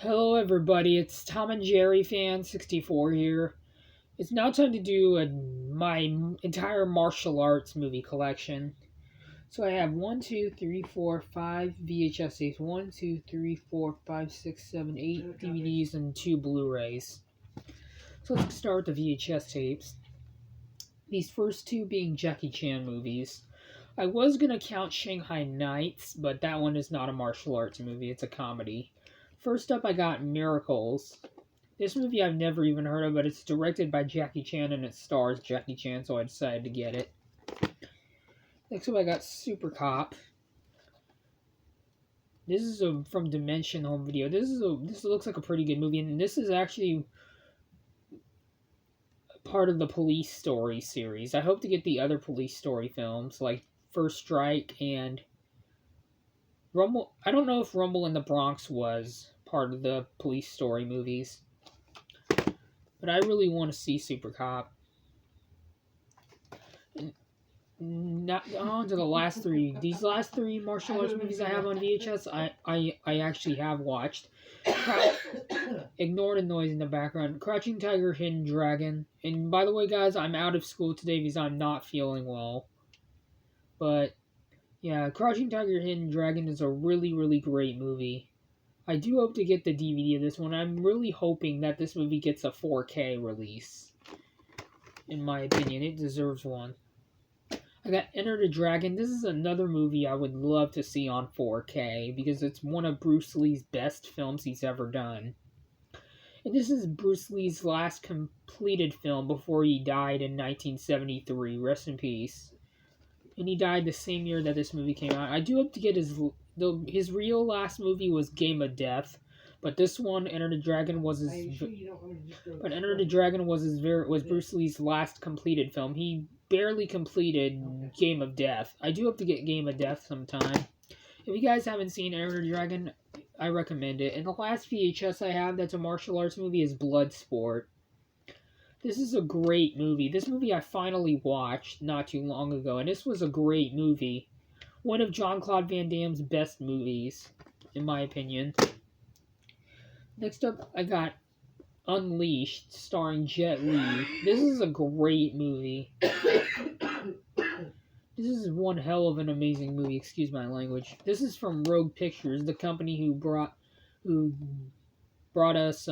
Hello, everybody. It's Tom and Jerry fan 64 here. It's now time to do my entire martial arts movie collection. So I have 1, 2, 3, 4, 5 VHS tapes, 1, 2, 3, 4, 5, 6, 7, 8 DVDs, and 2 Blu-rays. So let's start with the VHS tapes. These first two being Jackie Chan movies. I was gonna count Shanghai Nights, but that one is not a martial arts movie. It's a comedy. First up, I got Miracles. This movie I've never even heard of, but it's directed by Jackie Chan and it stars Jackie Chan, so I decided to get it. Next up, I got Super Cop. This is from Dimension Home Video. This looks like a pretty good movie, and this is actually part of the Police Story series. I hope to get the other Police Story films like First Strike and Rumble. I don't know if Rumble in the Bronx was part of the Police Story movies, but I really want to see Super Cop. Not on to the last three. These last three martial arts movies I have on VHS, I actually have watched. Ignore the noise in the background. Crouching Tiger, Hidden Dragon. And by the way, guys, I'm out of school today because I'm not feeling well. But yeah, Crouching Tiger, Hidden Dragon is a really, really great movie. I do hope to get the DVD of this one. I'm really hoping that this movie gets a 4K release. In my opinion, it deserves one. I got Enter the Dragon. This is another movie I would love to see on 4K because it's one of Bruce Lee's best films he's ever done. And this is Bruce Lee's last completed film before he died in 1973. Rest in peace. And he died the same year that this movie came out. I do hope to get his real last movie was Game of Death, but this one, Enter the Dragon, was Bruce Lee's last completed film. He barely completed Game of Death. I do hope to get Game of Death sometime. If you guys haven't seen Enter the Dragon, I recommend it. And the last VHS I have that's a martial arts movie is Bloodsport. This is a great movie. This movie I finally watched not too long ago, and this was a great movie. One of Jean-Claude Van Damme's best movies, in my opinion. Next up, I got Unleashed, starring Jet Li. This is a great movie. This is one hell of an amazing movie. Excuse my language. This is from Rogue Pictures, the company who brought us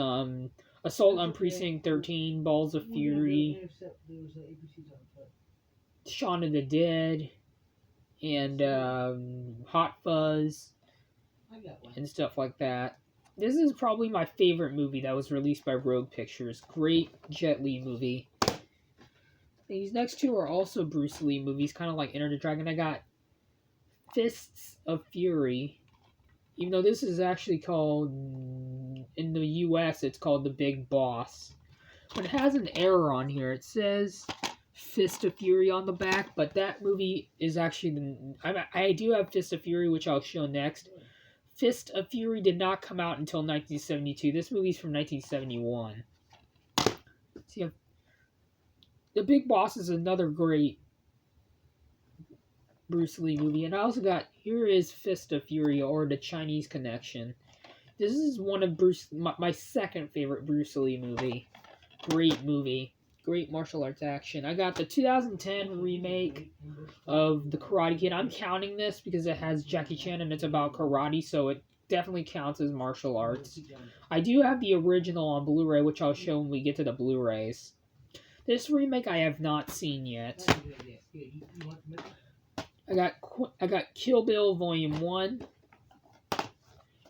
Assault on Precinct 13, Balls of Fury, Shaun of the Dead, and Hot Fuzz, and stuff like that. This is probably my favorite movie that was released by Rogue Pictures. Great Jet Li movie. These next two are also Bruce Lee movies, kind of like Enter the Dragon. I got Fists of Fury. Even though this is actually called, in the US, it's called The Big Boss. But it has an error on here. It says Fist of Fury on the back, but that movie is actually... I do have Fist of Fury, which I'll show next. Fist of Fury did not come out until 1972. This movie's from 1971. See, The Big Boss is another great Bruce Lee movie. And I also got Here is Fist of Fury, or The Chinese Connection. This is one of my second favorite Bruce Lee movie. Great movie. Great martial arts action. I got the 2010 remake of The Karate Kid. I'm counting this because it has Jackie Chan and it's about karate, so it definitely counts as martial arts. I do have the original on Blu-ray, which I'll show when we get to the Blu-rays. This remake I have not seen yet. I got Kill Bill Volume 1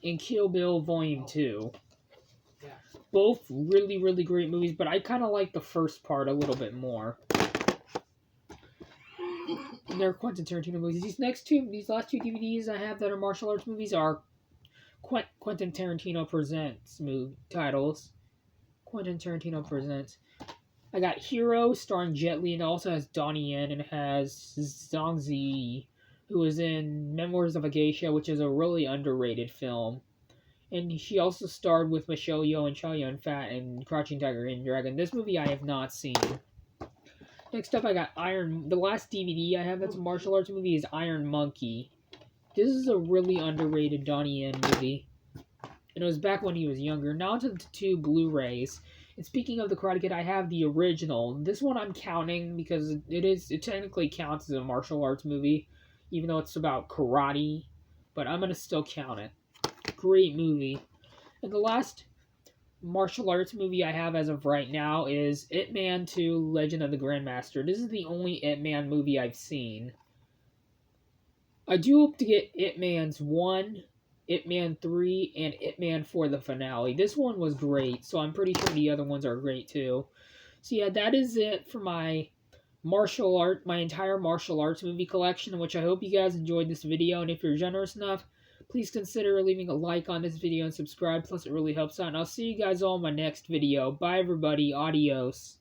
and Kill Bill Volume 2. Both really, really great movies, but I kind of like the first part a little bit more. And they're Quentin Tarantino movies. These last two DVDs I have that are martial arts movies are Quentin Tarantino Presents titles. Quentin Tarantino Presents. I got Hero, starring Jet Li, and it also has Donnie Yen, and it has Zhang Ziyi, who was in Memoirs of a Geisha, which is a really underrated film. And she also starred with Michelle Yeoh and Chow Yun-fat in Crouching Tiger, Hidden Dragon. This movie I have not seen. Next up, I got The last DVD I have that's a martial arts movie is Iron Monkey. This is a really underrated Donnie Yen movie. and it was back when he was younger. Now to the 2 Blu-rays. And speaking of the Karate Kid, I have the original. This one I'm counting because it technically counts as a martial arts movie, even though it's about karate. But I'm gonna still count it. Great movie. And the last martial arts movie I have as of right now is Ip Man 2: Legend of the Grandmaster. This is the only Ip Man movie I've seen. I do hope to get Ip Man's 1, Ip Man 3, and Ip Man 4 the finale. This one was great, so I'm pretty sure the other ones are great too. So yeah, that is it for my entire martial arts movie collection, which I hope you guys enjoyed this video, and if you're generous enough, please consider leaving a like on this video and subscribe, plus it really helps out, and I'll see you guys all in my next video. Bye everybody, adios.